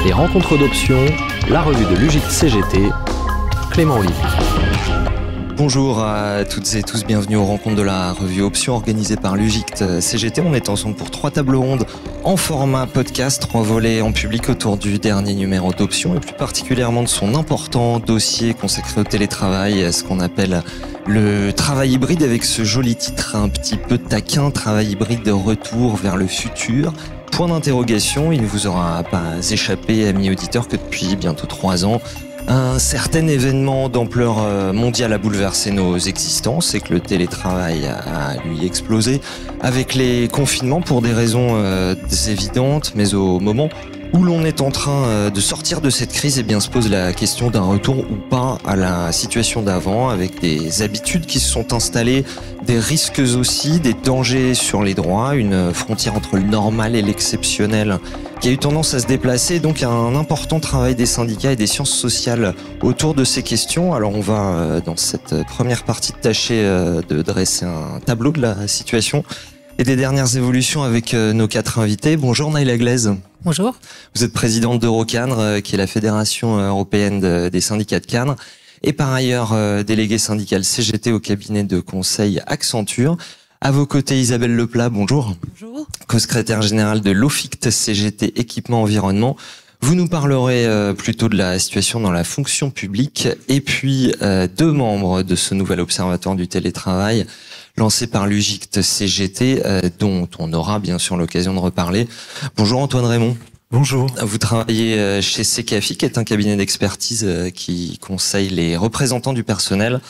Les rencontres d'options, la revue de l'UGIC CGT, Clément Olivier. Bonjour à toutes et tous, bienvenue aux rencontres de la revue Options organisée par l'UGIC CGT. On est ensemble pour 3 tables rondes en format podcast, 3 volets en public autour du dernier numéro d'Options et plus particulièrement de son important dossier consacré au télétravail, ce qu'on appelle le travail hybride, avec ce joli titre un petit peu taquin, travail hybride de retour vers le futur. Point d'interrogation, il ne vous aura pas échappé, amis auditeurs, que depuis bientôt 3 ans, un certain événement d'ampleur mondiale a bouleversé nos existences et que le télétravail a lui explosé avec les confinements pour des raisons évidentes, mais au moment où l'on est en train de sortir de cette crise, eh bien, se pose la question d'un retour ou pas à la situation d'avant, avec des habitudes qui se sont installées, des risques aussi, des dangers sur les droits, une frontière entre le normal et l'exceptionnel qui a eu tendance à se déplacer, donc un important travail des syndicats et des sciences sociales autour de ces questions. Alors on va, dans cette première partie, tâcher de dresser un tableau de la situation et des dernières évolutions avec nos 4 invités. Bonjour Naïla Glaise. Bonjour. Vous êtes présidente d'Eurocadre, qui est la Fédération européenne des syndicats de cadres, et par ailleurs déléguée syndicale CGT au cabinet de conseil Accenture. À vos côtés, Isabelle Leplat, bonjour. Bonjour. Co-secrétaire générale de l'OFICT CGT Équipement Environnement. Vous nous parlerez plutôt de la situation dans la fonction publique, et puis 2 membres de ce nouvel observatoire du télétravail lancé par l'UGIC CGT, dont on aura bien sûr l'occasion de reparler. Bonjour Antoine Raymond. Bonjour. Vous travaillez chez Secafi, qui est un cabinet d'expertise qui conseille les représentants du personnel,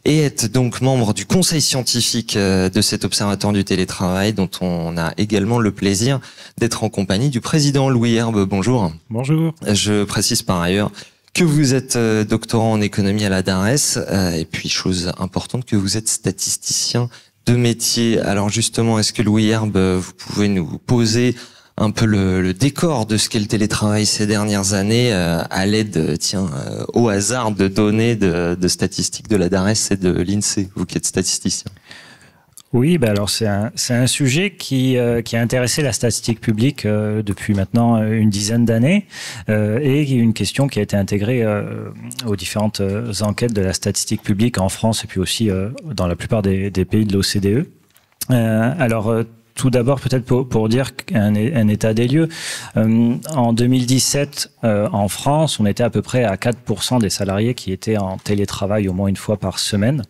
et êtes donc membre du conseil scientifique de cet observatoire du télétravail, dont on a également le plaisir d'être en compagnie du président Louis Herbe. Bonjour. Bonjour. Je précise par ailleurs que vous êtes doctorant en économie à la DARES, et puis chose importante, que vous êtes statisticien de métier. Alors justement, est-ce que Louis Herbe, vous pouvez nous poser un peu le décor de ce qu'est le télétravail ces dernières années, à l'aide, au hasard de données de statistiques de la DARES et de l'INSEE, vous qui êtes statisticien? Oui, alors c'est un sujet qui a intéressé la statistique publique depuis maintenant une dizaine d'années, et une question qui a été intégrée aux différentes enquêtes de la statistique publique en France et puis aussi dans la plupart des pays de l'OCDE. Tout d'abord, peut-être pour dire un état des lieux. En 2017, en France, on était à peu près à 4% des salariés qui étaient en télétravail au moins une fois par semaine.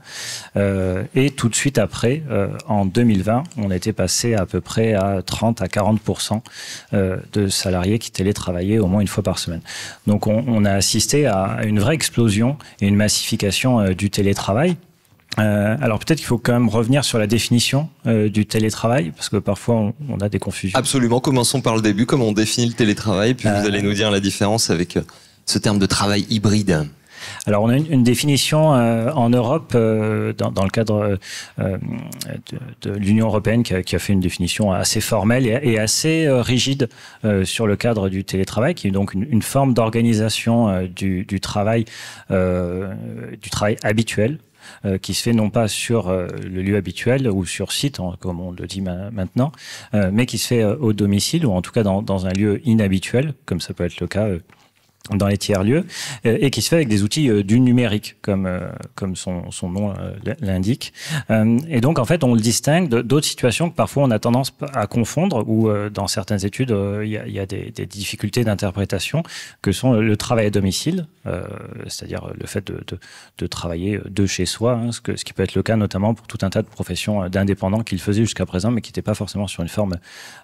Et tout de suite après, en 2020, on était passé à peu près à 30 à 40% de salariés qui télétravaillaient au moins une fois par semaine. Donc on a assisté à une vraie explosion et une massification du télétravail. Alors peut-être qu'il faut quand même revenir sur la définition du télétravail, parce que parfois on a des confusions. Absolument, commençons par le début, comment on définit le télétravail, puis vous allez nous dire la différence avec ce terme de travail hybride. Alors on a une définition en Europe, dans le cadre de l'Union européenne, qui a fait une définition assez formelle et assez rigide sur le cadre du télétravail, qui est donc une forme d'organisation du travail habituel, qui se fait non pas sur le lieu habituel ou sur site, comme on le dit maintenant, mais qui se fait au domicile, ou en tout cas dans un lieu inhabituel, comme ça peut être le cas dans les tiers-lieux, et qui se fait avec des outils du numérique, comme son nom l'indique. Et donc, en fait, on le distingue d'autres situations que parfois on a tendance à confondre, où dans certaines études, il y a des difficultés d'interprétation, que sont le travail à domicile, c'est-à-dire le fait de travailler de chez soi, ce qui peut être le cas notamment pour tout un tas de professions d'indépendants qui le faisaient jusqu'à présent, mais qui n'étaient pas forcément sur une forme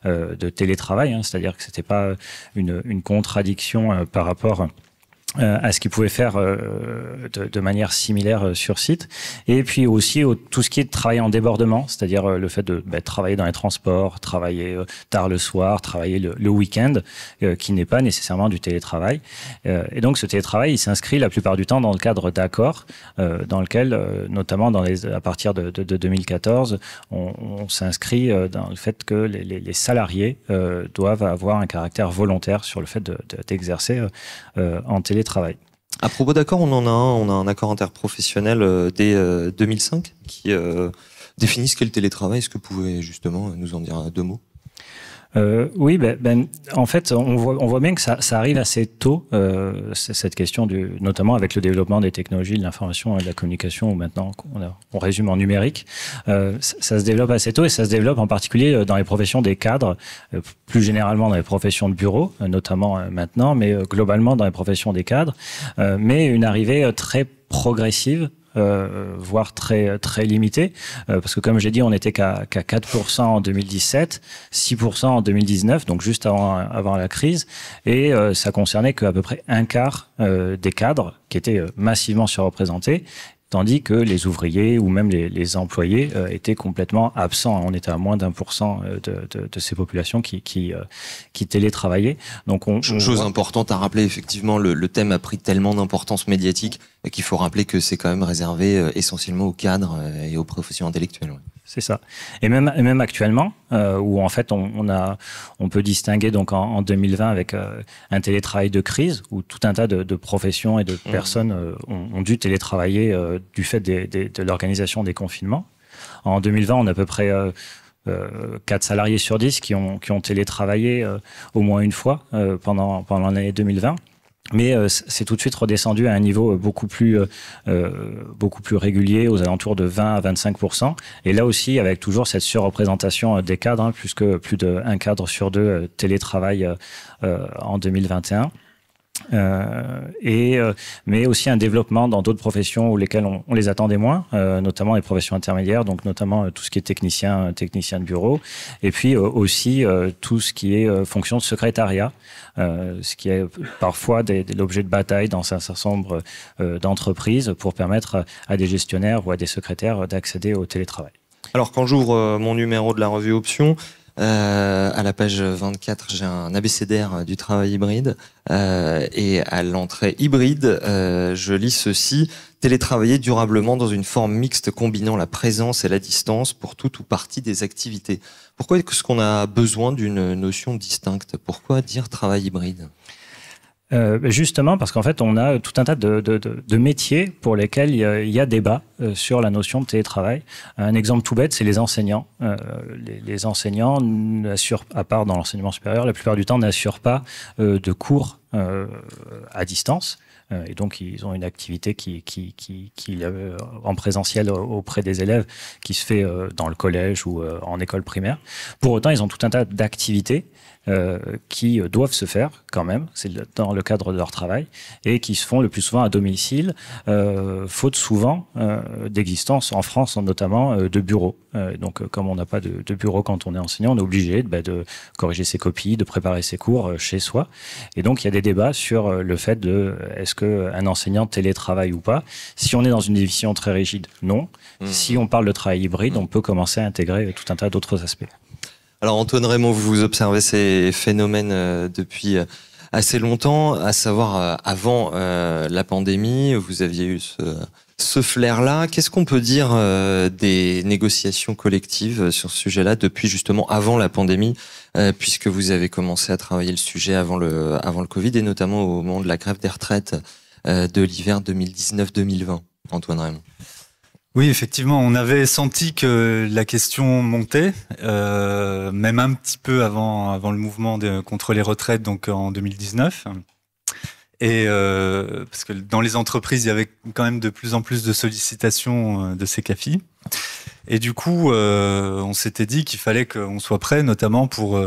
de télétravail, c'est-à-dire que c'était pas une contradiction par rapport à ce qu'ils pouvaient faire de manière similaire sur site. Et puis aussi tout ce qui est travail en débordement, c'est-à-dire le fait de travailler dans les transports, travailler tard le soir, travailler le week-end, qui n'est pas nécessairement du télétravail. Et donc ce télétravail, il s'inscrit la plupart du temps dans le cadre d'accords, dans lequel, notamment à partir de 2014, on s'inscrit dans le fait que les salariés doivent avoir un caractère volontaire sur le fait d'exercer en télétravail. À propos d'accord, on a un accord interprofessionnel dès 2005 qui définit ce qu'est le télétravail. Est-ce que vous pouvez justement nous en dire 2 mots? Oui, en fait, on voit bien que ça arrive assez tôt, cette question notamment avec le développement des technologies de l'information et de la communication, où maintenant on résume en numérique. Ça se développe assez tôt, et ça se développe en particulier dans les professions des cadres, plus généralement dans les professions de bureau, notamment maintenant, mais globalement dans les professions des cadres, mais une arrivée très progressive, voire très limitée, parce que comme j'ai dit, on n'était qu'à 4% en 2017, 6% en 2019, donc juste avant la crise, et ça concernait qu'à peu près un quart des cadres qui étaient massivement surreprésentés, tandis que les ouvriers ou même les employés étaient complètement absents. On était à moins d'1% de ces populations qui télétravaillaient. Donc chose importante à rappeler, effectivement, le thème a pris tellement d'importance médiatique qu'il faut rappeler que c'est quand même réservé essentiellement aux cadres et aux professions intellectuelles. Ouais. C'est ça. Et même actuellement, où en fait on peut distinguer donc en 2020 avec un télétravail de crise, où tout un tas de professions et de personnes ont dû télétravailler du fait de l'organisation des confinements. En 2020, on a à peu près 4 salariés sur 10 qui ont télétravaillé au moins une fois pendant l'année 2020. Mais c'est tout de suite redescendu à un niveau beaucoup plus régulier, aux alentours de 20 à 25%. Et là aussi, avec toujours cette surreprésentation des cadres, puisque plus d'un cadre sur 2 télétravaille en 2021. Mais aussi un développement dans d'autres professions où lesquelles on les attendait moins, notamment les professions intermédiaires, donc notamment tout ce qui est technicien de bureau, et puis aussi tout ce qui est fonction de secrétariat, ce qui est parfois l'objet de bataille dans un certain nombre d'entreprises pour permettre à des gestionnaires ou à des secrétaires d'accéder au télétravail. Alors quand j'ouvre mon numéro de la revue Option, à la page 24, j'ai un abécédaire du travail hybride et à l'entrée hybride, je lis ceci: télétravailler durablement dans une forme mixte combinant la présence et la distance pour toute ou partie des activités. Pourquoi est-ce qu'on a besoin d'une notion distincte? Pourquoi dire travail hybride? Justement parce qu'en fait on a tout un tas de métiers pour lesquels il y a débat sur la notion de télétravail. Un exemple tout bête, c'est les enseignants. Les enseignants n'assurent, à part dans l'enseignement supérieur, la plupart du temps n'assurent pas de cours à distance. Et donc ils ont une activité qui en présentiel auprès des élèves qui se fait dans le collège ou en école primaire. Pour autant, ils ont tout un tas d'activités qui doivent se faire quand même, c'est dans le cadre de leur travail, et qui se font le plus souvent à domicile, faute souvent d'existence en France notamment de bureaux. Donc comme on n'a pas de bureau quand on est enseignant, on est obligé de corriger ses copies, de préparer ses cours chez soi. Et donc il y a des débats sur le fait de est-ce qu'un enseignant télétravaille ou pas. Si on est dans une définition très rigide, non. Si on parle de travail hybride, on peut commencer à intégrer tout un tas d'autres aspects. Alors Antoine Raymond, vous observez ces phénomènes depuis assez longtemps, à savoir avant la pandémie, vous aviez eu ce flair-là. Qu'est-ce qu'on peut dire des négociations collectives sur ce sujet-là depuis justement avant la pandémie, puisque vous avez commencé à travailler le sujet avant le Covid et notamment au moment de la grève des retraites de l'hiver 2019-2020, Antoine Raymond? Oui, effectivement, on avait senti que la question montait, même un petit peu avant le mouvement contre les retraites, donc en 2019. Et parce que dans les entreprises, il y avait quand même de plus en plus de sollicitations de ces CAFI. Et du coup, on s'était dit qu'il fallait qu'on soit prêt, notamment pour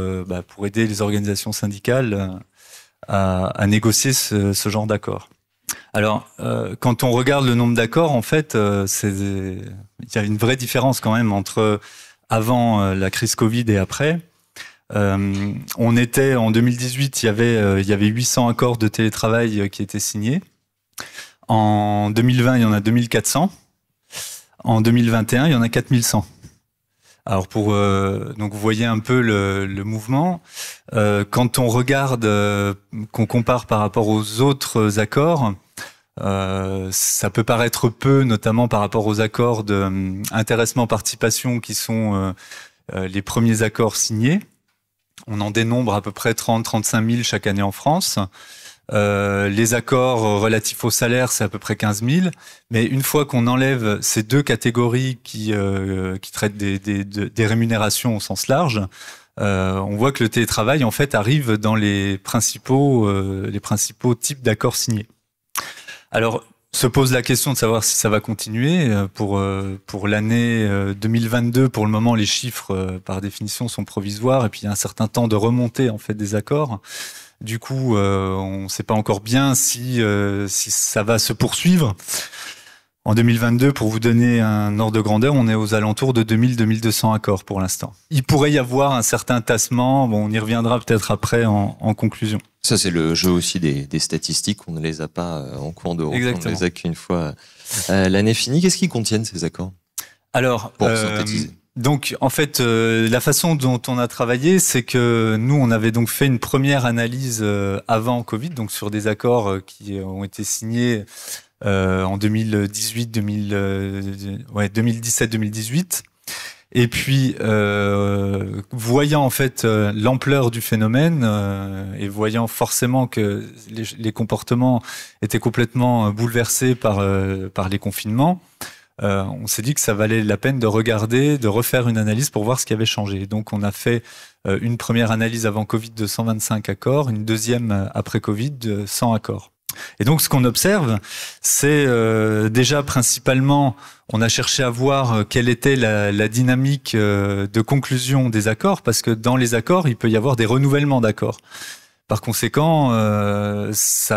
aider les organisations syndicales à négocier ce genre d'accord. Alors, quand on regarde le nombre d'accords, en fait, il y a une vraie différence quand même entre avant la crise Covid et après. On était en 2018, il y avait 800 accords de télétravail qui étaient signés. En 2020, il y en a 2400. En 2021, il y en a 4100. Alors donc vous voyez un peu le mouvement. Quand on regarde, qu'on compare par rapport aux autres accords, ça peut paraître peu, notamment par rapport aux accords d'intéressement-participation qui sont les premiers accords signés. On en dénombre à peu près 30-35 000 chaque année en France. Les accords relatifs au salaire, c'est à peu près 15 000. Mais une fois qu'on enlève ces deux catégories qui traitent des rémunérations au sens large, on voit que le télétravail en fait arrive dans les principaux types d'accords signés. Alors, se pose la question de savoir si ça va continuer. Pour l'année 2022, pour le moment, les chiffres, par définition, sont provisoires, et puis il y a un certain temps de remontée en fait des accords. Du coup, on ne sait pas encore bien si ça va se poursuivre. En 2022, pour vous donner un ordre de grandeur, on est aux alentours de 2000-2200 accords pour l'instant. Il pourrait y avoir un certain tassement, on y reviendra peut-être après en conclusion. Ça, c'est le jeu aussi des statistiques, on ne les a pas en cours de route, on ne les a qu'une fois l'année finie. Qu'est-ce qu'ils contiennent, ces accords? Alors, pour synthétiser. Donc, en fait, la façon dont on a travaillé, c'est que nous, on avait donc fait une première analyse avant Covid, donc sur des accords qui ont été signés en 2017-2018. Et puis, voyant en fait l'ampleur du phénomène et voyant forcément que les comportements étaient complètement bouleversés par les confinements, on s'est dit que ça valait la peine de regarder, de refaire une analyse pour voir ce qui avait changé. Donc, on a fait une première analyse avant Covid de 125 accords, une deuxième après Covid de 100 accords. Et donc, ce qu'on observe, c'est déjà principalement, on a cherché à voir quelle était la dynamique de conclusion des accords, parce que dans les accords, il peut y avoir des renouvellements d'accords. Par conséquent, si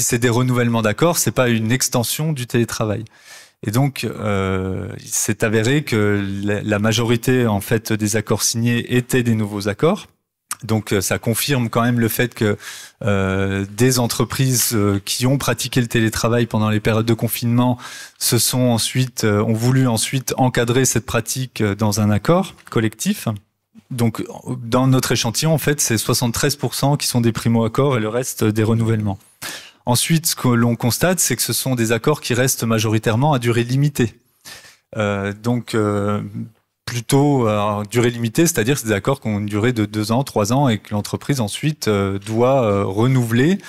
c'est des renouvellements d'accords, c'est pas une extension du télétravail. Et donc, il s'est avéré que la majorité en fait des accords signés étaient des nouveaux accords. Donc ça confirme quand même le fait que des entreprises qui ont pratiqué le télétravail pendant les périodes de confinement ont voulu ensuite encadrer cette pratique dans un accord collectif. Donc dans notre échantillon, en fait, c'est 73% qui sont des primo-accords et le reste des renouvellements. Ensuite, ce que l'on constate, c'est que ce sont des accords qui restent majoritairement à durée limitée. Plutôt durée limitée, c'est-à-dire que c'est des accords qui ont une durée de 2 ans, 3 ans et que l'entreprise ensuite doit renouveler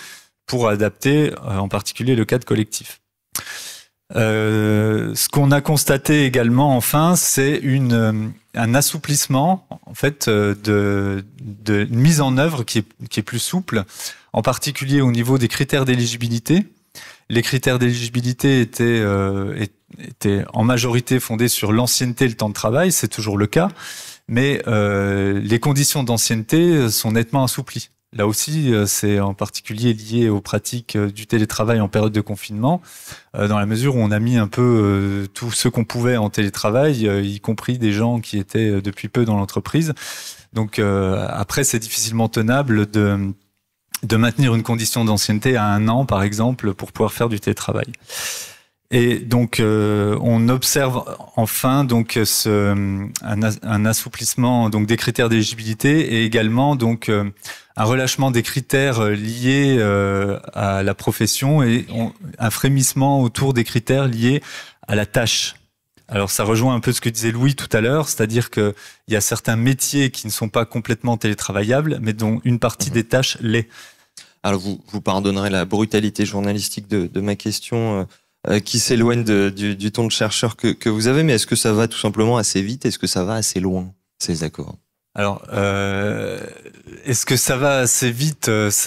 pour adapter en particulier le cadre collectif. Ce qu'on a constaté également enfin, c'est un assouplissement en fait de mise en œuvre qui est plus souple, en particulier au niveau des critères d'éligibilité. Les critères d'éligibilité étaient en majorité fondés sur l'ancienneté et le temps de travail, c'est toujours le cas, mais les conditions d'ancienneté sont nettement assouplies. Là aussi, c'est en particulier lié aux pratiques du télétravail en période de confinement, dans la mesure où on a mis un peu tout ce qu'on pouvait en télétravail, y compris des gens qui étaient depuis peu dans l'entreprise. Donc après, c'est difficilement tenable de maintenir une condition d'ancienneté à 1 an, par exemple, pour pouvoir faire du télétravail. Et donc, on observe enfin donc un assouplissement donc des critères d'éligibilité et également donc un relâchement des critères liés à la profession et un frémissement autour des critères liés à la tâche. Alors, ça rejoint un peu ce que disait Louis tout à l'heure, c'est-à-dire que il y a certains métiers qui ne sont pas complètement télétravaillables, mais dont une partie des tâches l'est. Alors, vous pardonnerez la brutalité journalistique de ma question qui s'éloigne du ton de chercheur que vous avez, mais est-ce que ça va tout simplement assez vite? Est-ce que ça va assez loin, ces accords? Alors, est-ce que ça va assez vite? Le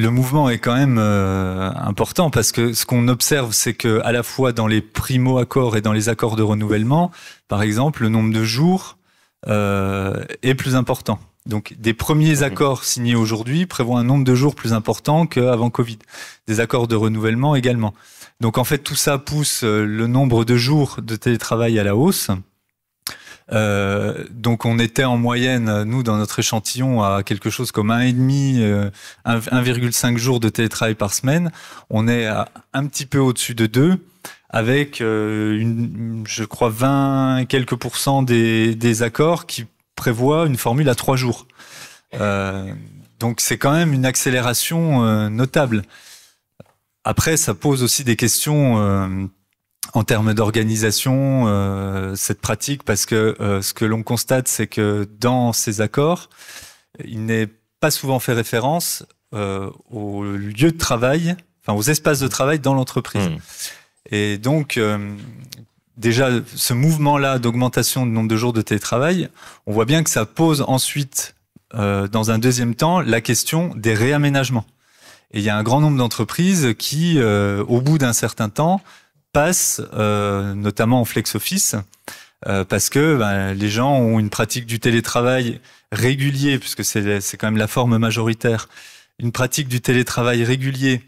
mouvement est quand même important parce que ce qu'on observe, c'est que à la fois dans les primo-accords et dans les accords de renouvellement, par exemple, le nombre de jours est plus important. Donc, des premiers accords signés aujourd'hui prévoient un nombre de jours plus important qu'avant Covid. Des accords de renouvellement également. Donc, en fait, tout ça pousse le nombre de jours de télétravail à la hausse. Donc, on était en moyenne, nous, dans notre échantillon, à quelque chose comme 1,5 jours de télétravail par semaine. On est à un petit peu au-dessus de 2, avec, je crois, 20 et quelques % des accords qui prévoit une formule à 3 jours. Donc c'est quand même une accélération notable. Après, ça pose aussi des questions en termes d'organisation, cette pratique, parce que ce que l'on constate, c'est que dans ces accords, il n'est pas souvent fait référence aux lieux de travail, enfin aux espaces de travail dans l'entreprise. Et donc déjà ce mouvement-là d'augmentation du nombre de jours de télétravail, on voit bien que ça pose ensuite, dans un deuxième temps, la question des réaménagements. Et il y a un grand nombre d'entreprises qui, au bout d'un certain temps, passent notamment en flex office, parce que les gens ont une pratique du télétravail régulier, puisque c'est quand même la forme majoritaire, une pratique du télétravail régulier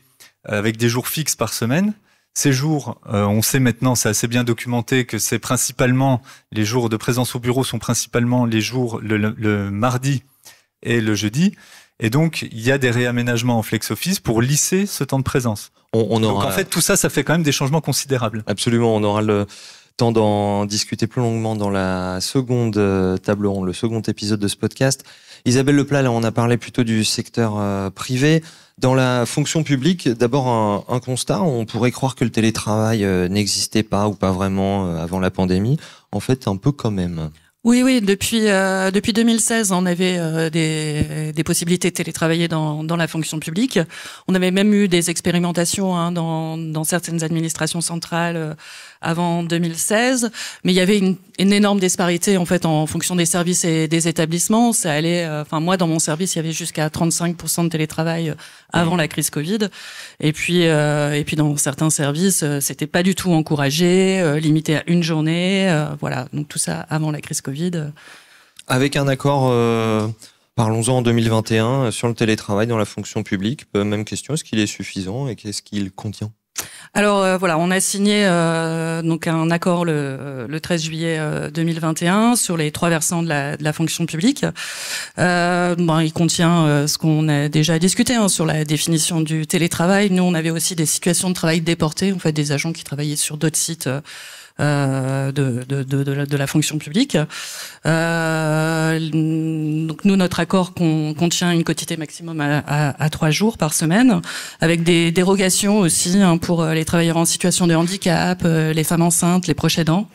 avec des jours fixes par semaine. Ces jours, on sait maintenant, c'est assez bien documenté, que c'est principalement les jours de présence au bureau sont principalement les jours le mardi et le jeudi. Et donc, il y a des réaménagements en flex office pour lisser ce temps de présence. Donc, en fait, tout ça, ça fait quand même des changements considérables. Absolument, on aura le temps d'en discuter plus longuement dans la seconde table ronde, le second épisode de ce podcast. Isabelle Leplat, là, on a parlé plutôt du secteur privé. Dans la fonction publique, d'abord un constat, on pourrait croire que le télétravail n'existait pas ou pas vraiment avant la pandémie. En fait, un peu quand même. Oui, depuis 2016, on avait des possibilités de télétravailler dans la fonction publique. On avait même eu des expérimentations dans certaines administrations centrales avant 2016, mais il y avait une énorme disparité en fait en fonction des services et des établissements. Ça allait, moi dans mon service, il y avait jusqu'à 35% de télétravail avant la crise Covid, et puis dans certains services, c'était pas du tout encouragé, limité à une journée, voilà. Donc tout ça avant la crise Covid. Avec un accord, parlons-en en 2021 sur le télétravail dans la fonction publique. Même question, est-ce qu'il est suffisant et qu'est-ce qu'il contient ? Alors on a signé donc un accord le 13 juillet 2021 sur les 3 versants de la fonction publique. Il contient ce qu'on a déjà discuté sur la définition du télétravail. Nous, on avait aussi des situations de travail déportées, en fait, des agents qui travaillaient sur d'autres sites de la fonction publique. Donc nous, notre accord contient une quotité maximum à 3 jours par semaine, avec des dérogations aussi pour les travailleurs en situation de handicap, les femmes enceintes, les proches aidants,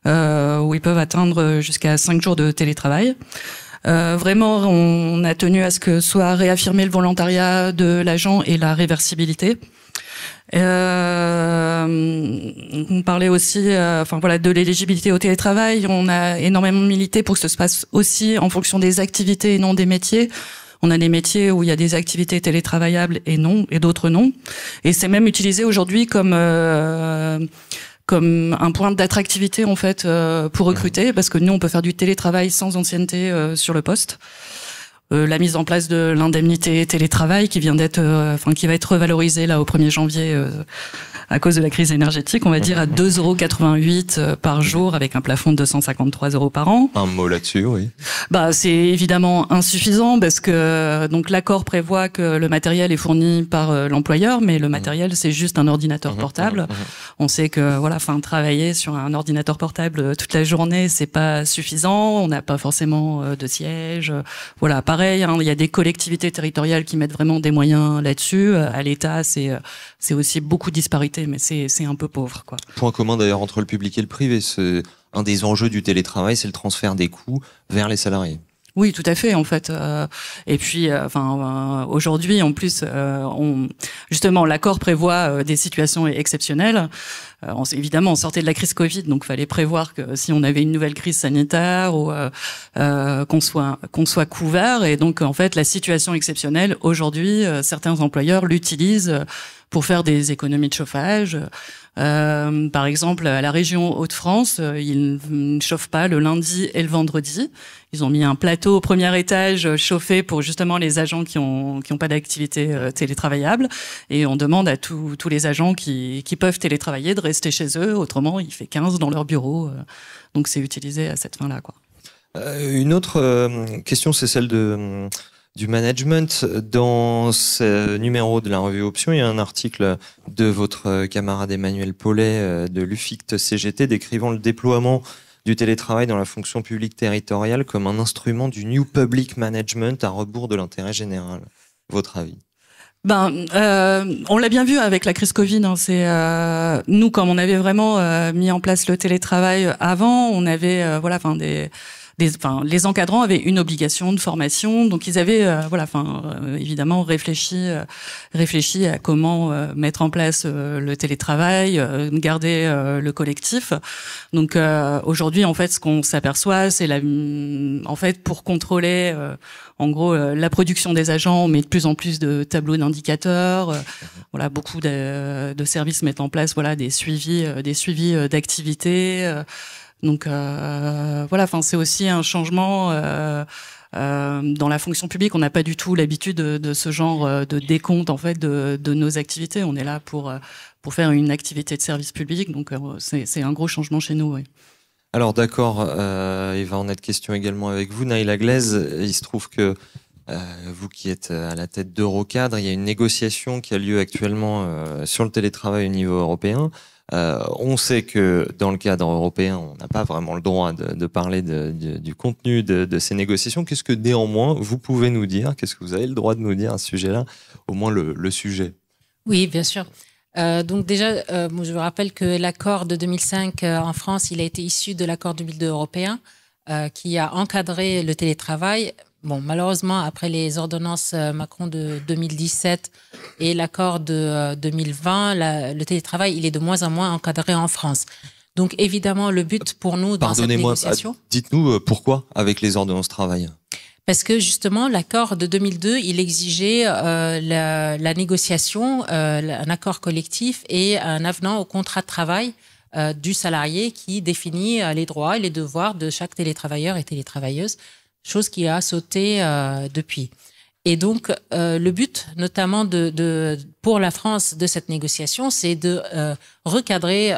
où ils peuvent atteindre jusqu'à 5 jours de télétravail. Vraiment, on a tenu à ce que soit réaffirmé le volontariat de l'agent et la réversibilité. On parlait aussi, de l'éligibilité au télétravail. On a énormément milité pour que ça se passe aussi en fonction des activités et non des métiers. On a des métiers où il y a des activités télétravaillables et d'autres non. Et c'est même utilisé aujourd'hui comme un point d'attractivité en fait pour recruter, parce que nous on peut faire du télétravail sans ancienneté sur le poste. La mise en place de l'indemnité télétravail qui va être revalorisée là au 1er janvier à cause de la crise énergétique, on va dire à 2,88 € par jour avec un plafond de 253 € par an. Un mot là-dessus, oui. C'est évidemment insuffisant parce que donc l'accord prévoit que le matériel est fourni par l'employeur, mais le matériel c'est juste un ordinateur portable. On sait que travailler sur un ordinateur portable toute la journée, c'est pas suffisant, on n'a pas forcément de siège. Voilà, pareil, il y a des collectivités territoriales qui mettent vraiment des moyens là-dessus. À l'État, c'est aussi beaucoup de disparités, mais c'est un peu pauvre, quoi. Point commun d'ailleurs entre le public et le privé, c'est un des enjeux du télétravail, c'est le transfert des coûts vers les salariés. Oui, tout à fait, en fait. Et puis, aujourd'hui, en plus, justement, l'accord prévoit des situations exceptionnelles. Évidemment, on sortait de la crise Covid, donc fallait prévoir que si on avait une nouvelle crise sanitaire ou qu'on soit couvert. Et donc, en fait, la situation exceptionnelle, aujourd'hui, certains employeurs l'utilisent pour faire des économies de chauffage. Par exemple, à la région Hauts-de-France, ils ne chauffent pas le lundi et le vendredi. Ils ont mis un plateau au premier étage chauffé pour justement les agents qui ont pas d'activité télétravaillable. Et on demande à tous les agents qui peuvent télétravailler de rester chez eux. Autrement, il fait 15 dans leur bureau. Donc c'est utilisé à cette fin-là, quoi. Une autre question, c'est celle du management. Dans ce numéro de la revue Option, il y a un article de votre camarade Emmanuel Paulet de l'UFICT CGT décrivant le déploiement du télétravail dans la fonction publique territoriale comme un instrument du New Public Management à rebours de l'intérêt général. Votre avis ? On l'a bien vu avec la crise Covid. Nous, comme on avait vraiment mis en place le télétravail avant, on avait des les encadrants avaient une obligation de formation, donc ils avaient évidemment réfléchi à comment mettre en place le télétravail, garder le collectif. Donc aujourd'hui, en fait, ce qu'on s'aperçoit, c'est pour contrôler en gros la production des agents, on met de plus en plus de tableaux d'indicateurs. Beaucoup de services mettent en place des suivis d'activités. Donc c'est aussi un changement dans la fonction publique. On n'a pas du tout l'habitude de ce genre de décompte en fait de nos activités. On est là pour faire une activité de service public. Donc c'est un gros changement chez nous. Oui. Alors d'accord, il va en être question également avec vous, Naïla Glaise. Il se trouve que vous qui êtes à la tête d'Eurocadre, il y a une négociation qui a lieu actuellement sur le télétravail au niveau européen. On sait que dans le cadre européen, on n'a pas vraiment le droit de parler du contenu de ces négociations. Qu'est-ce que néanmoins vous pouvez nous dire? Qu'est-ce que vous avez le droit de nous dire à ce sujet-là? Au moins le sujet. Oui, bien sûr. Donc déjà, je vous rappelle que l'accord de 2005 en France, il a été issu de l'accord 2002 européen qui a encadré le télétravail. Bon, malheureusement, après les ordonnances Macron de 2017 et l'accord de 2020, le télétravail, il est de moins en moins encadré en France. Donc évidemment, le but pour nous dans cette négociation... Dites-nous pourquoi avec les ordonnances travail? Parce que justement, l'accord de 2002, il exigeait la négociation, un accord collectif et un avenant au contrat de travail du salarié qui définit les droits et les devoirs de chaque télétravailleur et télétravailleuse, chose qui a sauté depuis. Et donc, le but, notamment pour la France de cette négociation, c'est de réencadrer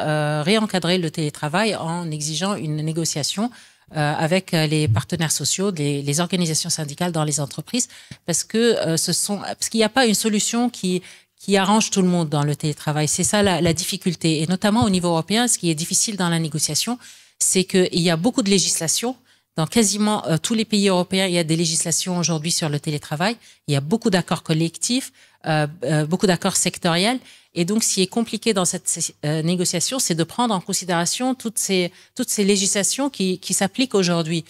le télétravail en exigeant une négociation avec les partenaires sociaux, les organisations syndicales dans les entreprises, parce qu'il n'y a pas une solution qui arrange tout le monde dans le télétravail. C'est ça la difficulté. Et notamment au niveau européen, ce qui est difficile dans la négociation, c'est qu'il y a beaucoup de législation. Dans quasiment tous les pays européens, il y a des législations aujourd'hui sur le télétravail. Il y a beaucoup d'accords collectifs, beaucoup d'accords sectoriels. Et donc, ce qui est compliqué dans cette négociation, c'est de prendre en considération toutes ces législations qui s'appliquent aujourd'hui.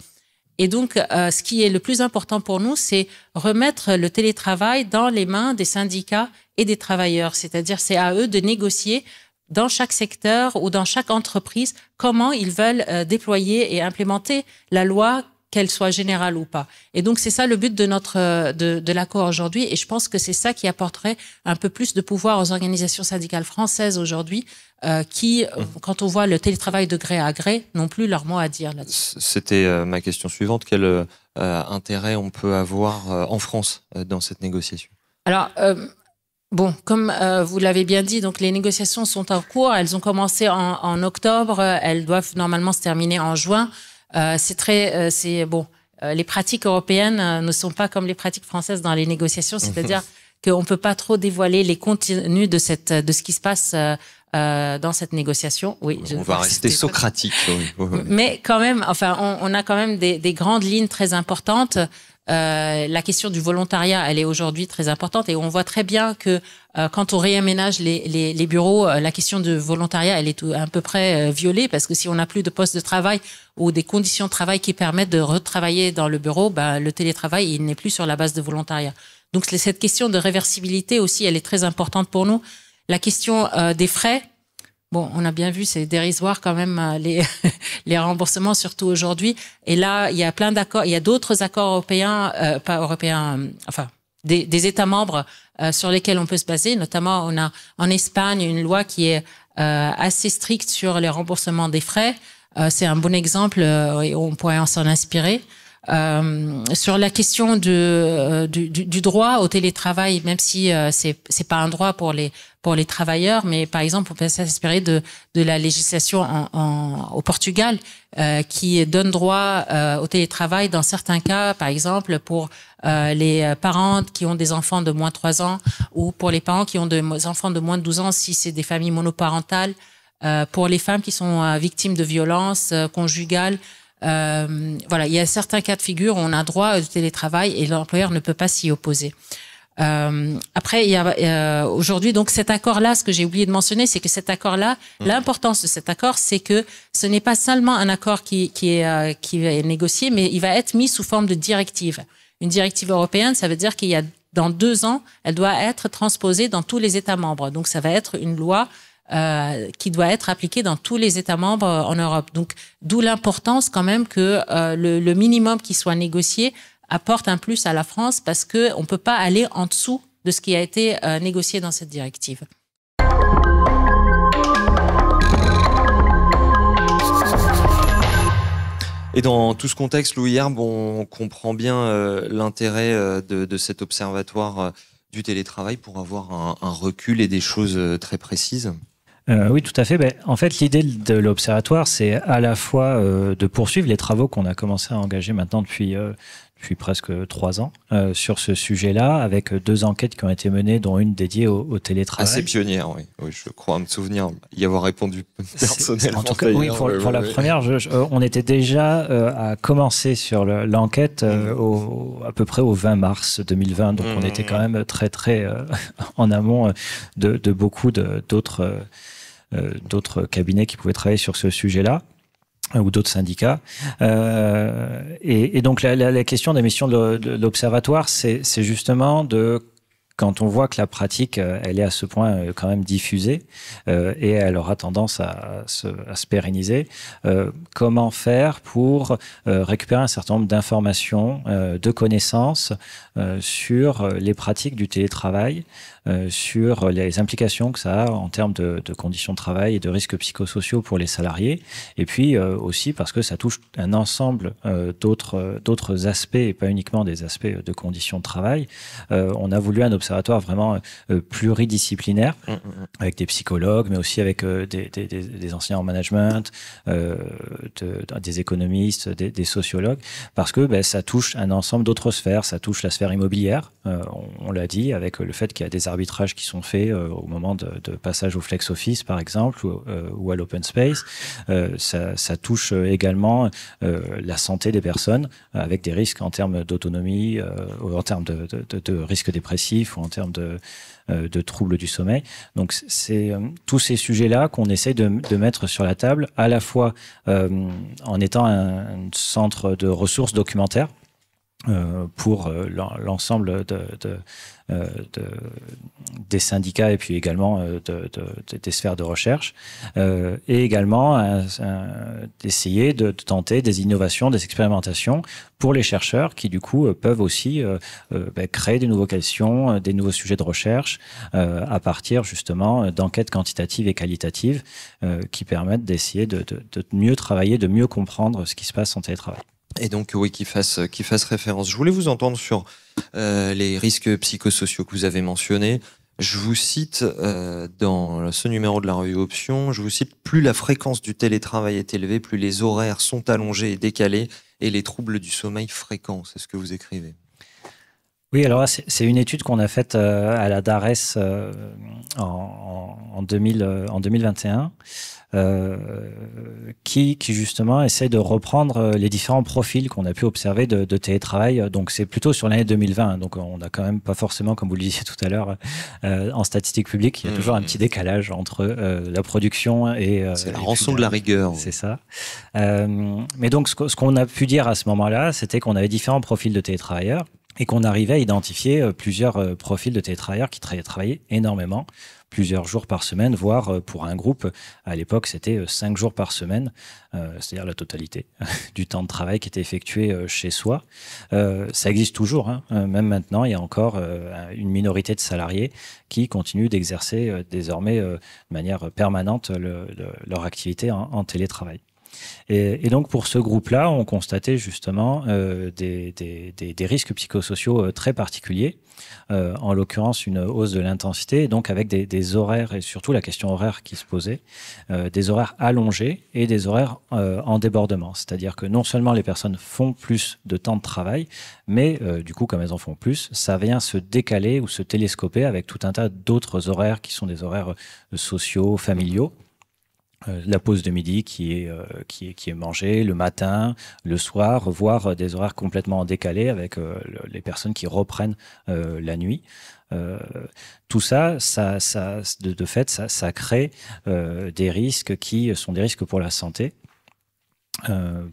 Et donc, ce qui est le plus important pour nous, c'est remettre le télétravail dans les mains des syndicats et des travailleurs. C'est-à-dire, c'est à eux de négocier dans chaque secteur ou dans chaque entreprise, comment ils veulent déployer et implémenter la loi, qu'elle soit générale ou pas. Et donc, c'est ça le but de l'accord aujourd'hui. Et je pense que c'est ça qui apporterait un peu plus de pouvoir aux organisations syndicales françaises aujourd'hui, qui, quand on voit le télétravail de gré à gré, n'ont plus leur mot à dire là-dessus. C'était ma question suivante. Quel intérêt on peut avoir en France dans cette négociation? Alors, bon, comme vous l'avez bien dit, donc les négociations sont en cours. Elles ont commencé en octobre. Elles doivent normalement se terminer en juin. Les pratiques européennes ne sont pas comme les pratiques françaises dans les négociations, c'est-à-dire qu'on ne peut pas trop dévoiler les contenus de ce qui se passe dans cette négociation. Oui, on va rester socratique. Mais quand même, on a quand même des grandes lignes très importantes. La question du volontariat, elle est aujourd'hui très importante et on voit très bien que quand on réaménage les bureaux, la question du volontariat, elle est à peu près violée parce que si on n'a plus de poste de travail ou des conditions de travail qui permettent de retravailler dans le bureau, le télétravail, il n'est plus sur la base de volontariat. Donc cette question de réversibilité aussi, elle est très importante pour nous. La question des frais, bon, on a bien vu, c'est dérisoire quand même les remboursements, surtout aujourd'hui. Et là, il y a plein d'accords, il y a d'autres accords européens, pas européens, des États membres sur lesquels on peut se baser. Notamment, on a en Espagne une loi qui est assez stricte sur les remboursements des frais. C'est un bon exemple et on pourrait s'en inspirer. Sur la question du droit au télétravail, même si c'est pas un droit pour les travailleurs, mais par exemple on peut s'inspirer de la législation au Portugal qui donne droit au télétravail dans certains cas, par exemple pour les parents qui ont des enfants de moins de 3 ans ou pour les parents qui ont des enfants de moins de 12 ans si c'est des familles monoparentales, pour les femmes qui sont victimes de violences conjugales. Il y a certains cas de figure où on a droit au télétravail et l'employeur ne peut pas s'y opposer. Après, il y a aujourd'hui donc cet accord-là. Ce que j'ai oublié de mentionner, c'est que cet accord-là, l'importance de cet accord, c'est que ce n'est pas seulement un accord qui est négocié, mais il va être mis sous forme de directive. Une directive européenne, ça veut dire qu'il y a dans 2 ans, elle doit être transposée dans tous les États membres. Donc, ça va être une loi qui doit être appliquée dans tous les États membres en Europe. Donc, d'où l'importance quand même que le minimum qui soit négocié apporte un plus à la France parce qu'on ne peut pas aller en dessous de ce qui a été négocié dans cette directive. Et dans tout ce contexte, Louis Herbe, on comprend bien l'intérêt de cet observatoire du télétravail pour avoir un recul et des choses très précises. Oui, tout à fait. En fait, l'idée de l'observatoire, c'est à la fois de poursuivre les travaux qu'on a commencé à engager maintenant depuis presque 3 ans sur ce sujet-là, avec 2 enquêtes qui ont été menées, dont une dédiée au télétravail. Assez pionnière, oui. Oui, je crois me souvenir y avoir répondu personnellement. En tout cas, oui, pour la première, on était déjà à commencer sur l'enquête à peu près au 20 mars 2020, donc on était quand même très très en amont de beaucoup d'autres cabinets qui pouvaient travailler sur ce sujet-là, ou d'autres syndicats. Et donc la question des missions de l'Observatoire, c'est justement quand on voit que la pratique, elle est à ce point quand même diffusée et elle aura tendance à se pérenniser, comment faire pour récupérer un certain nombre d'informations, de connaissances sur les pratiques du télétravail, sur les implications que ça a en termes de conditions de travail et de risques psychosociaux pour les salariés, et puis aussi parce que ça touche un ensemble d'autres aspects, et pas uniquement des aspects de conditions de travail. On a voulu un observatoire vraiment pluridisciplinaire, avec des psychologues, mais aussi avec des enseignants en management, des économistes, des sociologues, parce que ça touche un ensemble d'autres sphères. Ça touche la sphère immobilière, on l'a dit, avec le fait qu'il y a des arbitrages qui sont faits au moment de passage au flex office, par exemple, ou à l'open space. Ça touche également la santé des personnes, avec des risques en termes d'autonomie, en termes de risques dépressifs, ou en termes de troubles du sommeil. Donc c'est tous ces sujets-là qu'on essaie de mettre sur la table, à la fois en étant un centre de ressources documentaires pour l'ensemble des syndicats, et puis également des sphères de recherche, et également d'essayer de tenter des innovations, des expérimentations pour les chercheurs qui du coup peuvent aussi créer des nouvelles questions, des nouveaux sujets de recherche à partir justement d'enquêtes quantitatives et qualitatives qui permettent d'essayer de mieux travailler, de mieux comprendre ce qui se passe en télétravail. Et donc, oui, qui fasse référence. Je voulais vous entendre sur les risques psychosociaux que vous avez mentionnés. Je vous cite dans ce numéro de la revue Option, je vous cite: plus la fréquence du télétravail est élevée, plus les horaires sont allongés et décalés, et les troubles du sommeil fréquents. C'est ce que vous écrivez. Oui, alors là, c'est une étude qu'on a faite à la DARES en 2021. Qui justement essaie de reprendre les différents profils qu'on a pu observer de télétravail. Donc c'est plutôt sur l'année 2020. Donc on n'a quand même pas forcément, comme vous le disiez tout à l'heure, en statistique publique, il y a toujours un petit décalage entre la production et... c'est la rançon de la rigueur. C'est ça. Mais donc ce qu'on a pu dire à ce moment-là, c'était qu'on avait différents profils de télétravailleurs et qu'on arrivait à identifier plusieurs profils de télétravailleurs qui travaillaient énormément, plusieurs jours par semaine, voire pour un groupe, à l'époque, c'était 5 jours par semaine, c'est-à-dire la totalité du temps de travail qui était effectué chez soi. Ça existe toujours, hein. Même maintenant, il y a encore une minorité de salariés qui continuent d'exercer désormais de manière permanente leur activité en télétravail. Et donc pour ce groupe-là, on constatait justement des risques psychosociaux très particuliers, en l'occurrence une hausse de l'intensité, donc avec des horaires, et surtout la question horaire qui se posait, des horaires allongés et des horaires en débordement. C'est-à-dire que non seulement les personnes font plus de temps de travail, mais du coup, comme elles en font plus, ça vient se décaler ou se télescoper avec tout un tas d'autres horaires qui sont des horaires sociaux, familiaux, la pause de midi qui est mangée le matin, le soir, voire des horaires complètement décalés avec les personnes qui reprennent la nuit. Tout ça, de fait, ça crée des risques qui sont des risques pour la santé.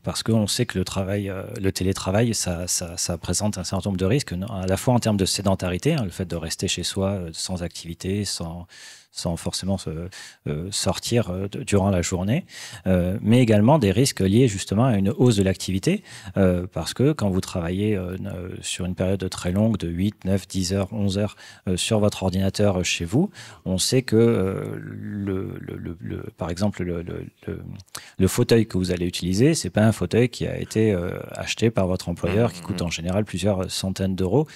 Parce qu'on sait que le télétravail, ça présente un certain nombre de risques, à la fois en termes de sédentarité, le fait de rester chez soi sans activité, sans forcément sortir durant la journée, mais également des risques liés justement à une hausse de l'activité, parce que quand vous travaillez sur une période très longue de 8, 9, 10 heures, 11 heures sur votre ordinateur chez vous, on sait que par exemple le fauteuil que vous allez utiliser, c'est pas un fauteuil qui a été acheté par votre employeur, qui coûte en général plusieurs centaines d'euros,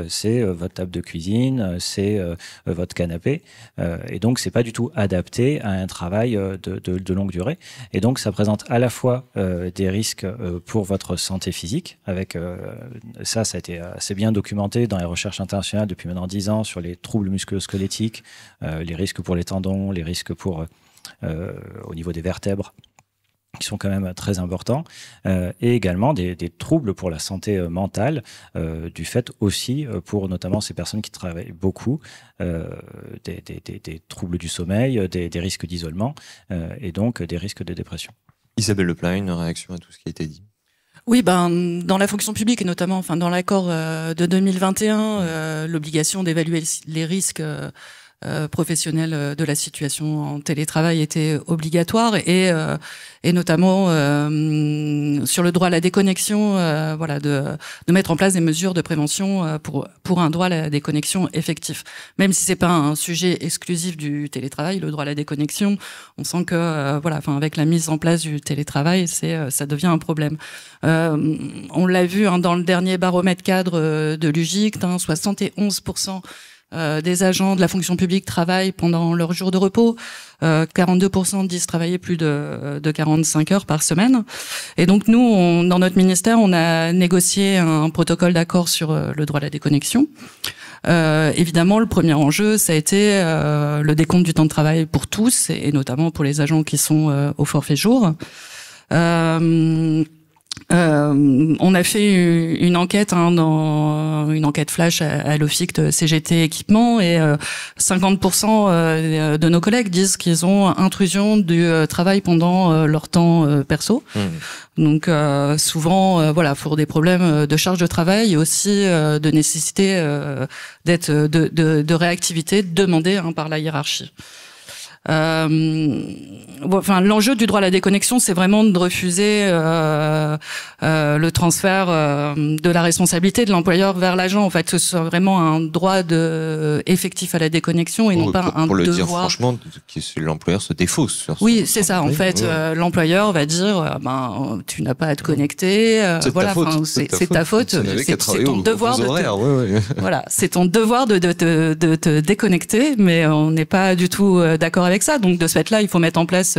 c'est votre table de cuisine, c'est votre canapé, et donc c'est pas du tout adapté à un travail de longue durée. Et donc ça présente à la fois des risques pour votre santé physique, avec ça a été assez bien documenté dans les recherches internationales depuis maintenant 10 ans sur les troubles musculo-squelettiques, les risques pour les tendons, les risques pour au niveau des vertèbres, qui sont quand même très importants, et également des troubles pour la santé mentale, du fait aussi, pour notamment ces personnes qui travaillent beaucoup, des troubles du sommeil, des risques d'isolement, et donc des risques de dépression. Isabelle Leplat, une réaction à tout ce qui a été dit? Oui, dans la fonction publique et notamment, dans l'accord de 2021, l'obligation d'évaluer les risques professionnels de la situation en télétravail était obligatoire et notamment sur le droit à la déconnexion, de mettre en place des mesures de prévention pour un droit à la déconnexion effectif. Même si c'est pas un sujet exclusif du télétravail, le droit à la déconnexion, on sent que avec la mise en place du télétravail, ça devient un problème. On l'a vu dans le dernier baromètre cadre de l'UGIC, 71% des agents de la fonction publique travaillent pendant leur jour de repos. 42% disent travailler plus de 45 heures par semaine. Et donc nous, dans notre ministère, on a négocié un protocole d'accord sur le droit à la déconnexion. Évidemment, le premier enjeu, ça a été le décompte du temps de travail pour tous, et notamment pour les agents qui sont au forfait jour. On a fait une enquête, une enquête flash à l'OFICT CGT Équipement, et 50% de nos collègues disent qu'ils ont intrusion du travail pendant leur temps perso. Donc souvent, pour des problèmes de charge de travail et aussi de nécessité de réactivité demandée par la hiérarchie. L'enjeu du droit à la déconnexion, c'est vraiment de refuser le transfert de la responsabilité de l'employeur vers l'agent. En fait, ce soit vraiment un droit effectif à la déconnexion et non pas un devoir. Pour le dire franchement, l'employeur se défausse sur ça. Oui, c'est ça. En fait, l'employeur va dire, tu n'as pas à te connecter. C'est ta faute. C'est ton devoir voilà, c'est ton devoir de te déconnecter, mais on n'est pas du tout d'accord avec ça. Donc de ce fait-là, il faut mettre en place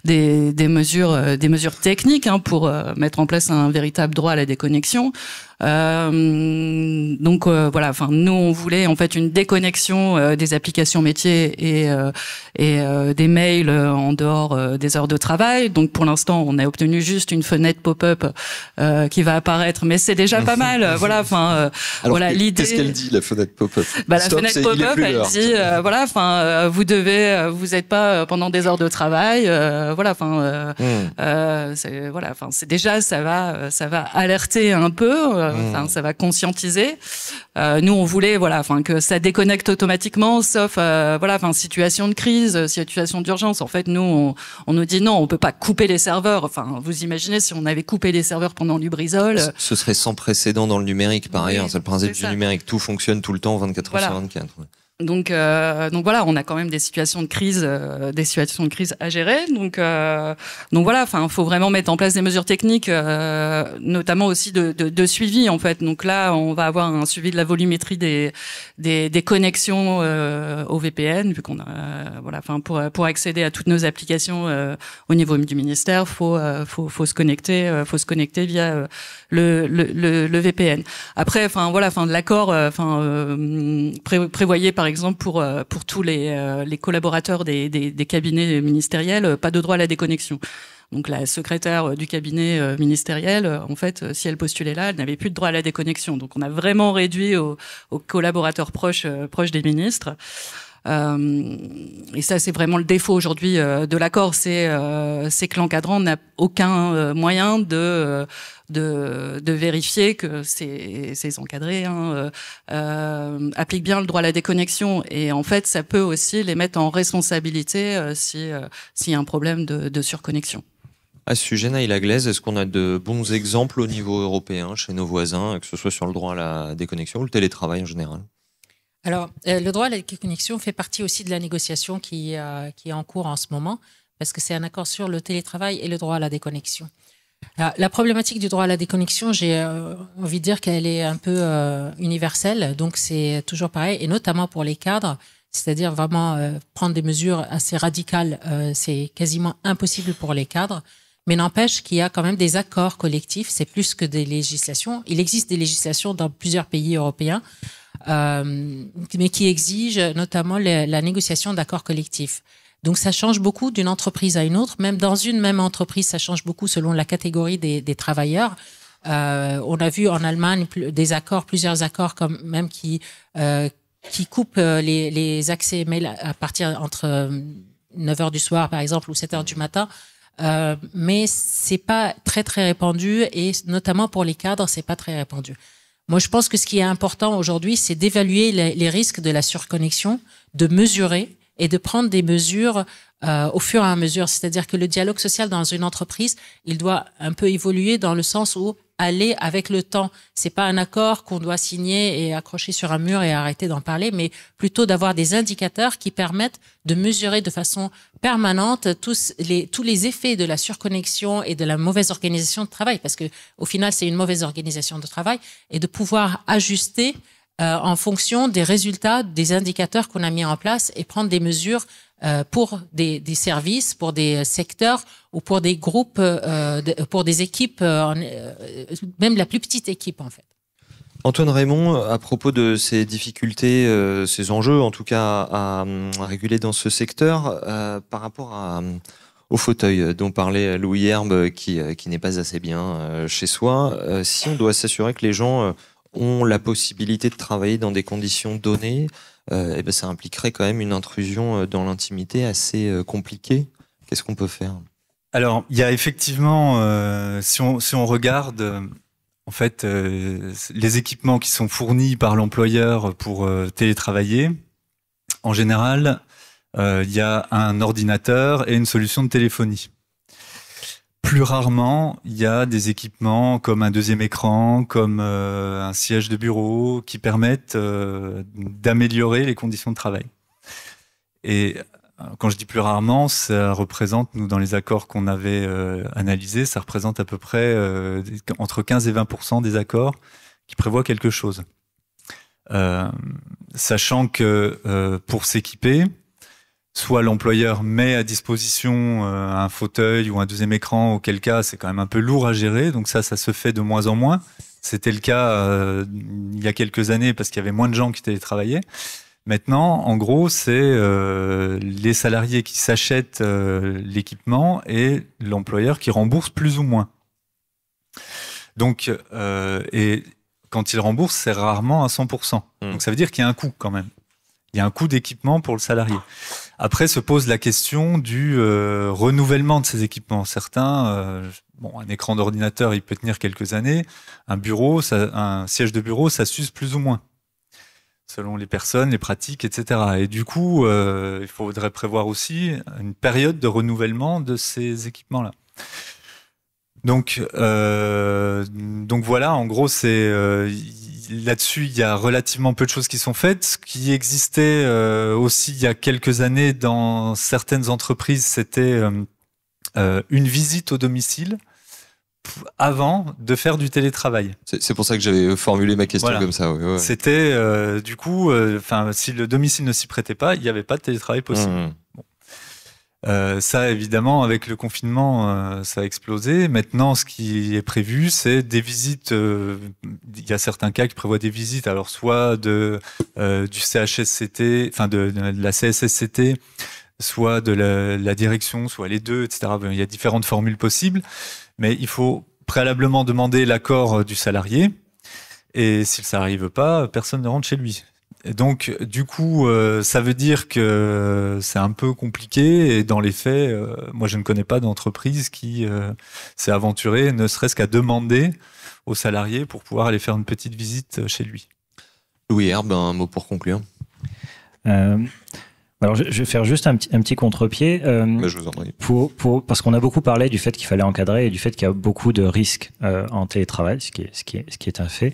des mesures techniques pour mettre en place un véritable droit à la déconnexion. Nous on voulait en fait une déconnexion des applications métiers et des mails en dehors des heures de travail. Donc pour l'instant, on a obtenu juste une fenêtre pop-up qui va apparaître, mais c'est déjà pas mal. L'idée. Qu'est-ce qu'elle dit, la fenêtre pop-up? La fenêtre pop-up, elle dit vous êtes pas pendant des heures de travail. C'est déjà ça va alerter un peu. Ça va conscientiser. Nous, on voulait, que ça déconnecte automatiquement, sauf, situation de crise, situation d'urgence. En fait, nous, on nous dit non, on peut pas couper les serveurs. Vous imaginez si on avait coupé les serveurs pendant Lubrizol. Ce serait sans précédent dans le numérique, par ailleurs. C'est le principe du numérique. Tout fonctionne tout le temps, 24 heures sur 24. Donc on a quand même des situations de crise à gérer. Donc faut vraiment mettre en place des mesures techniques, notamment aussi de suivi en fait. Donc là, on va avoir un suivi de la volumétrie des connexions au VPN, vu qu'on a pour accéder à toutes nos applications au niveau du ministère, faut se connecter via le VPN. Après, l'accord prévoyait par exemple, pour tous les collaborateurs des cabinets ministériels, pas de droit à la déconnexion. Donc la secrétaire du cabinet ministériel, en fait, si elle postulait là, elle n'avait plus de droit à la déconnexion. Donc on a vraiment réduit aux collaborateurs proches des ministres. Et ça, c'est vraiment le défaut aujourd'hui de l'accord, c'est que l'encadrant n'a aucun moyen de vérifier que ces encadrés appliquent bien le droit à la déconnexion. Et en fait, ça peut aussi les mettre en responsabilité s'il y a un problème de surconnexion. À ce sujet, Naïla Glaise, est-ce qu'on a de bons exemples au niveau européen, chez nos voisins, que ce soit sur le droit à la déconnexion ou le télétravail en général ? Alors, le droit à la déconnexion fait partie aussi de la négociation qui est en cours en ce moment, parce que c'est un accord sur le télétravail et le droit à la déconnexion. La problématique du droit à la déconnexion, j'ai envie de dire qu'elle est un peu universelle, donc c'est toujours pareil, et notamment pour les cadres, c'est-à-dire vraiment prendre des mesures assez radicales, c'est quasiment impossible pour les cadres. Mais n'empêche qu'il y a quand même des accords collectifs, c'est plus que des législations. Il existe des législations dans plusieurs pays européens, mais qui exigent notamment la négociation d'accords collectifs. Donc ça change beaucoup d'une entreprise à une autre. Même dans une même entreprise, ça change beaucoup selon la catégorie des travailleurs. On a vu en Allemagne plusieurs accords comme même qui coupent les accès mail à partir entre 9h du soir, par exemple, ou 7h du matin. Mais c'est pas très très répandu et notamment pour les cadres, c'est pas très répandu. Moi, je pense que ce qui est important aujourd'hui, c'est d'évaluer les risques de la surconnexion, de mesurer et de prendre des mesures au fur et à mesure. C'est-à-dire que le dialogue social dans une entreprise, il doit un peu évoluer dans le sens où aller avec le temps. C'est pas un accord qu'on doit signer et accrocher sur un mur et arrêter d'en parler, mais plutôt d'avoir des indicateurs qui permettent de mesurer de façon permanente tous les effets de la surconnexion et de la mauvaise organisation de travail, parce que au final, c'est une mauvaise organisation de travail, et de pouvoir ajuster en fonction des résultats, des indicateurs qu'on a mis en place et prendre des mesures pour des services, pour des secteurs ou pour des groupes, pour des équipes, même la plus petite équipe en fait. Antoine Raymond, à propos de ces difficultés, ces enjeux en tout cas à réguler dans ce secteur, par rapport au fauteuil dont parlait Louis Herbe qui n'est pas assez bien chez soi, si on doit s'assurer que les gens ont la possibilité de travailler dans des conditions données, et ben ça impliquerait quand même une intrusion dans l'intimité assez compliquée. Qu'est-ce qu'on peut faire ? Alors, il y a effectivement, si on regarde, en fait, les équipements qui sont fournis par l'employeur pour télétravailler, en général, il y a un ordinateur et une solution de téléphonie. Plus rarement, il y a des équipements comme un deuxième écran, comme un siège de bureau qui permettent d'améliorer les conditions de travail. Et quand je dis plus rarement, ça représente, nous, dans les accords qu'on avait analysés, ça représente à peu près entre 15 et 20% des accords qui prévoient quelque chose. Sachant que pour s'équiper, soit l'employeur met à disposition un fauteuil ou un deuxième écran, auquel cas c'est quand même un peu lourd à gérer, donc ça se fait de moins en moins. C'était le cas il y a quelques années parce qu'il y avait moins de gens qui télétravaillaient. Maintenant, en gros, c'est les salariés qui s'achètent l'équipement et l'employeur qui rembourse plus ou moins. Donc, et quand il rembourse, c'est rarement à 100%. Donc ça veut dire qu'il y a un coût quand même. Il y a un coût d'équipement pour le salarié. Après se pose la question du renouvellement de ces équipements. Certains, un écran d'ordinateur, il peut tenir quelques années. Un siège de bureau, ça s'use plus ou moins, selon les personnes, les pratiques, etc. Et du coup, il faudrait prévoir aussi une période de renouvellement de ces équipements-là. Donc voilà, en gros, c'est là-dessus, il y a relativement peu de choses qui sont faites. Ce qui existait aussi il y a quelques années dans certaines entreprises, c'était une visite au domicile avant de faire du télétravail. C'est pour ça que j'avais formulé ma question comme ça. Ouais. C'était du coup, si le domicile ne s'y prêtait pas, il n'y avait pas de télétravail possible. Bon. Ça, évidemment, avec le confinement, ça a explosé. Maintenant, ce qui est prévu, c'est des visites. Il y a certains cas qui prévoient des visites, alors soit du CHSCT, enfin de la CSSCT, soit de la direction, soit les deux, etc. Il y a différentes formules possibles, mais il faut préalablement demander l'accord du salarié. Et si le salarié veut pas, personne ne rentre chez lui. Et donc, du coup, ça veut dire que c'est un peu compliqué. Et dans les faits, moi, je ne connais pas d'entreprise qui s'est aventurée, ne serait-ce qu'à demander aux salariés pour pouvoir aller faire une petite visite chez lui. Louis Herbe, un mot pour conclure. Alors, je vais faire juste un petit contre-pied. Mais je vous en prie. Parce qu'on a beaucoup parlé du fait qu'il fallait encadrer et du fait qu'il y a beaucoup de risques en télétravail, ce qui est un fait.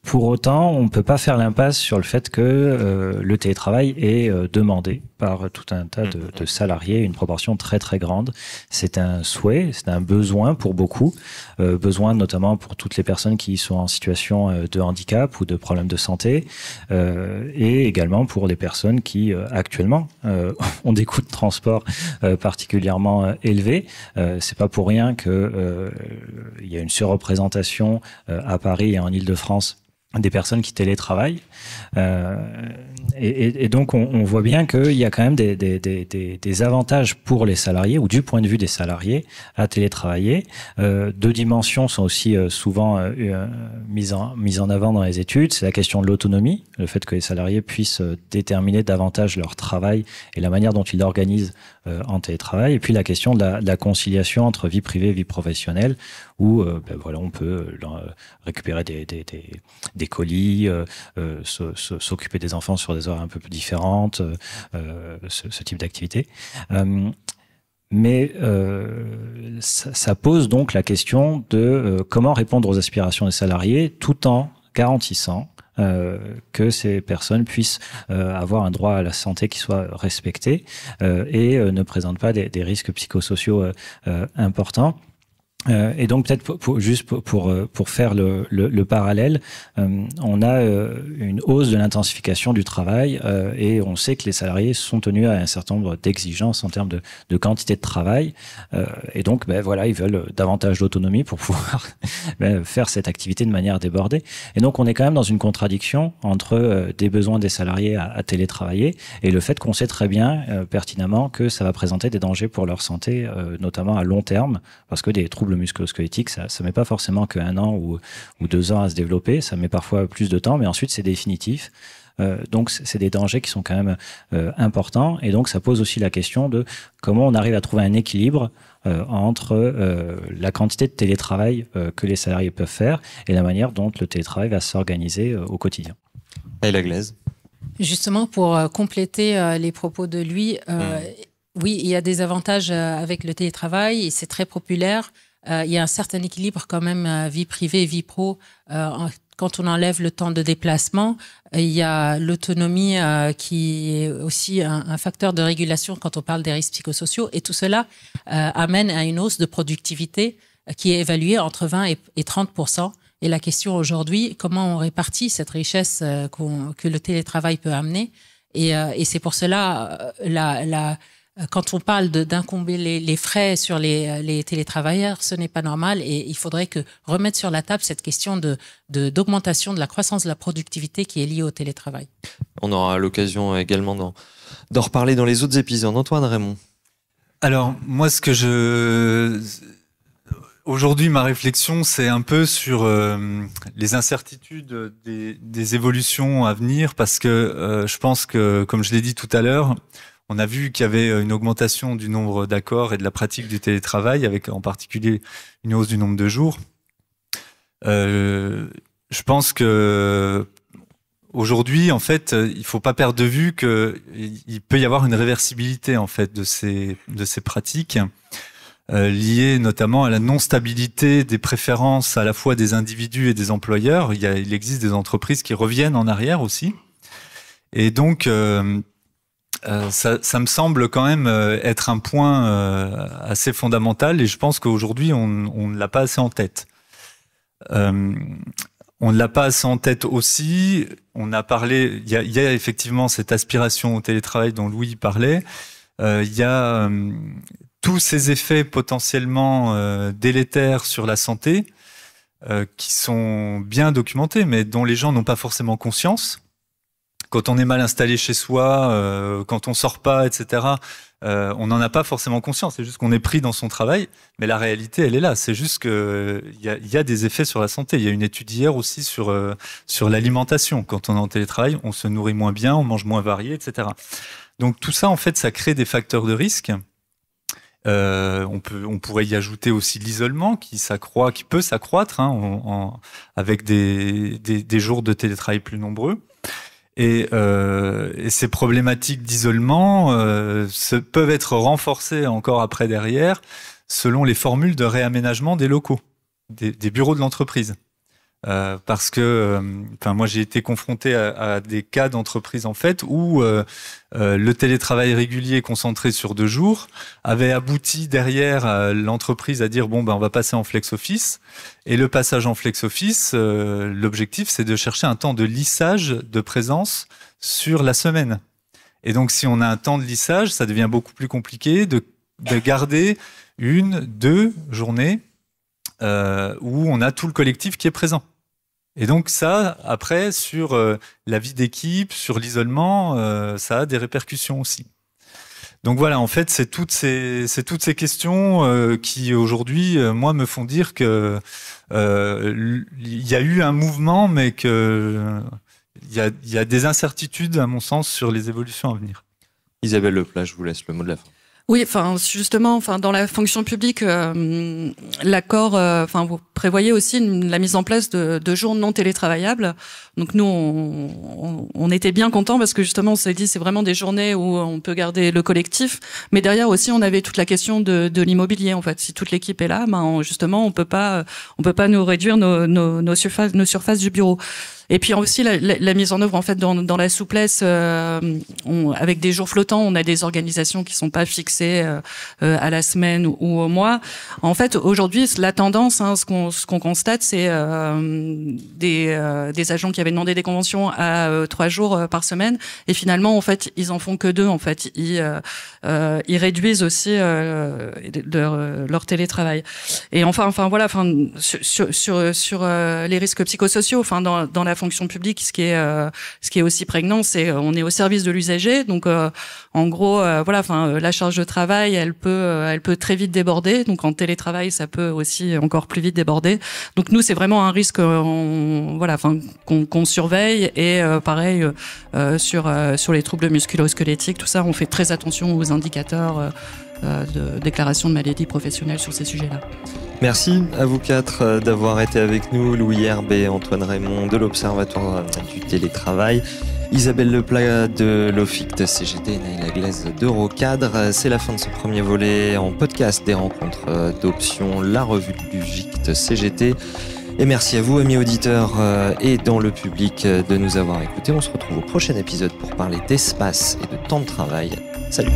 Pour autant, on ne peut pas faire l'impasse sur le fait que le télétravail est demandé par tout un tas de salariés, une proportion très très grande. C'est un souhait, c'est un besoin pour beaucoup, besoin notamment pour toutes les personnes qui sont en situation de handicap ou de problèmes de santé, et également pour les personnes qui actuellement ont des coûts de transport particulièrement élevés. C'est pas pour rien que il y a une surreprésentation à Paris et en Île-de-France des personnes qui télétravaillent. Et donc, on voit bien qu'il y a quand même des avantages pour les salariés, ou du point de vue des salariés, à télétravailler. Deux dimensions sont aussi souvent mises en avant dans les études. C'est la question de l'autonomie, le fait que les salariés puissent déterminer davantage leur travail et la manière dont ils l'organisent en télétravail. Et puis la question de la conciliation entre vie privée et vie professionnelle, où voilà, on peut récupérer des colis, s'occuper des enfants sur des heures un peu plus différentes, ce type d'activité. Mais ça pose donc la question de comment répondre aux aspirations des salariés tout en garantissant que ces personnes puissent avoir un droit à la santé qui soit respecté et ne présentent pas des risques psychosociaux importants. Et donc peut-être pour faire le parallèle, on a une hausse de l'intensification du travail et on sait que les salariés sont tenus à un certain nombre d'exigences en termes de quantité de travail et donc voilà, ils veulent davantage d'autonomie pour pouvoir faire cette activité de manière débordée. Et donc on est quand même dans une contradiction entre des besoins des salariés à télétravailler et le fait qu'on sait très bien pertinemment que ça va présenter des dangers pour leur santé, notamment à long terme, parce que des troubles musculo-squelettiques, ça met pas forcément qu'un an ou 2 ans à se développer, ça met parfois plus de temps, mais ensuite c'est définitif. Donc c'est des dangers qui sont quand même importants, et donc ça pose aussi la question de comment on arrive à trouver un équilibre entre la quantité de télétravail que les salariés peuvent faire et la manière dont le télétravail va s'organiser au quotidien. Et la glaise. Justement, pour compléter les propos de lui, oui, il y a des avantages avec le télétravail et c'est très populaire. Il y a un certain équilibre quand même, vie privée, vie pro. Quand on enlève le temps de déplacement, il y a l'autonomie qui est aussi un facteur de régulation quand on parle des risques psychosociaux. Et tout cela amène à une hausse de productivité qui est évaluée entre 20 et 30%. Et la question aujourd'hui, comment on répartit cette richesse que le télétravail peut amener. Et c'est pour cela, quand on parle d'incomber les frais sur les télétravailleurs, ce n'est pas normal et il faudrait remettre sur la table cette question d'augmentation de la croissance de la productivité qui est liée au télétravail. On aura l'occasion également d'en reparler dans les autres épisodes. Antoine, Raymond. Alors, moi, aujourd'hui, ma réflexion, c'est un peu sur les incertitudes des évolutions à venir, parce que je pense que, comme je l'ai dit tout à l'heure, on a vu qu'il y avait une augmentation du nombre d'accords et de la pratique du télétravail, avec en particulier une hausse du nombre de jours. Je pense que aujourd'hui, en fait, il faut pas perdre de vue qu'il peut y avoir une réversibilité en fait de ces pratiques liées notamment à la non-stabilité des préférences à la fois des individus et des employeurs. Il existe des entreprises qui reviennent en arrière aussi, et donc ça me semble quand même être un point assez fondamental, et je pense qu'aujourd'hui on ne l'a pas assez en tête. On ne l'a pas assez en tête aussi. On a parlé, il y a effectivement cette aspiration au télétravail dont Louis parlait. il y a tous ces effets potentiellement délétères sur la santé qui sont bien documentés, mais dont les gens n'ont pas forcément conscience. Quand on est mal installé chez soi, quand on sort pas, etc., on n'en a pas forcément conscience. C'est juste qu'on est pris dans son travail, mais la réalité, elle est là. C'est juste qu'il y a des effets sur la santé. Il y a une étude hier aussi sur l'alimentation. Quand on est en télétravail, on se nourrit moins bien, on mange moins varié, etc. Donc tout ça, en fait, ça crée des facteurs de risque. On pourrait y ajouter aussi l'isolement qui peut s'accroître avec des jours de télétravail plus nombreux. Et ces problématiques d'isolement peuvent être renforcées encore après derrière selon les formules de réaménagement des locaux, des bureaux de l'entreprise. Parce que moi j'ai été confronté à des cas d'entreprise en fait où le télétravail régulier concentré sur 2 jours avait abouti derrière l'entreprise à dire on va passer en flex office, et le passage en flex office, l'objectif c'est de chercher un temps de lissage de présence sur la semaine. Et donc si on a un temps de lissage, ça devient beaucoup plus compliqué de garder 1-2 journées où on a tout le collectif qui est présent. Et donc ça, après, sur la vie d'équipe, sur l'isolement, ça a des répercussions aussi. Donc voilà, en fait, c'est toutes ces questions qui, aujourd'hui, moi, me font dire que il y a eu un mouvement, mais que il y a des incertitudes, à mon sens, sur les évolutions à venir. Isabelle Leplat, je vous laisse le mot de la fin. Oui, justement, dans la fonction publique, l'accord, vous prévoyez aussi la mise en place de jours non télétravaillables. Donc nous, on était bien contents parce que justement, on s'est dit c'est vraiment des journées où on peut garder le collectif, mais derrière aussi, on avait toute la question de l'immobilier. En fait, si toute l'équipe est là, justement, on peut pas nous réduire nos surfaces du bureau. Et puis aussi la mise en œuvre en fait dans la souplesse, avec des jours flottants, on a des organisations qui sont pas fixées à la semaine ou au mois. En fait, aujourd'hui, la tendance, ce qu'on constate, c'est des agents qui avaient demandé des conventions à 3 jours par semaine, et finalement, en fait, ils en font que 2. En fait, ils réduisent aussi leur télétravail. Et voilà, sur les risques psychosociaux, dans la fonction publique, ce qui est aussi prégnant, c'est on est au service de l'usager. Donc en gros, la charge de travail, elle peut très vite déborder. Donc en télétravail, ça peut aussi encore plus vite déborder. Donc nous, c'est vraiment un risque qu'on surveille. Et pareil sur les troubles musculo-squelettiques, tout ça, on fait très attention aux indicateurs de déclaration de maladie professionnelle sur ces sujets-là. Merci à vous 4 d'avoir été avec nous. Louis Herbe et Antoine Raymond de l'Observatoire du télétravail, Isabelle Leplat de l'OFICT CGT et Naïla Glaise d'Eurocadre. C'est la fin de ce premier volet en podcast des rencontres d'options, la revue du GICT CGT. Et merci à vous, amis auditeurs et dans le public, de nous avoir écoutés. On se retrouve au prochain épisode pour parler d'espace et de temps de travail. Salut!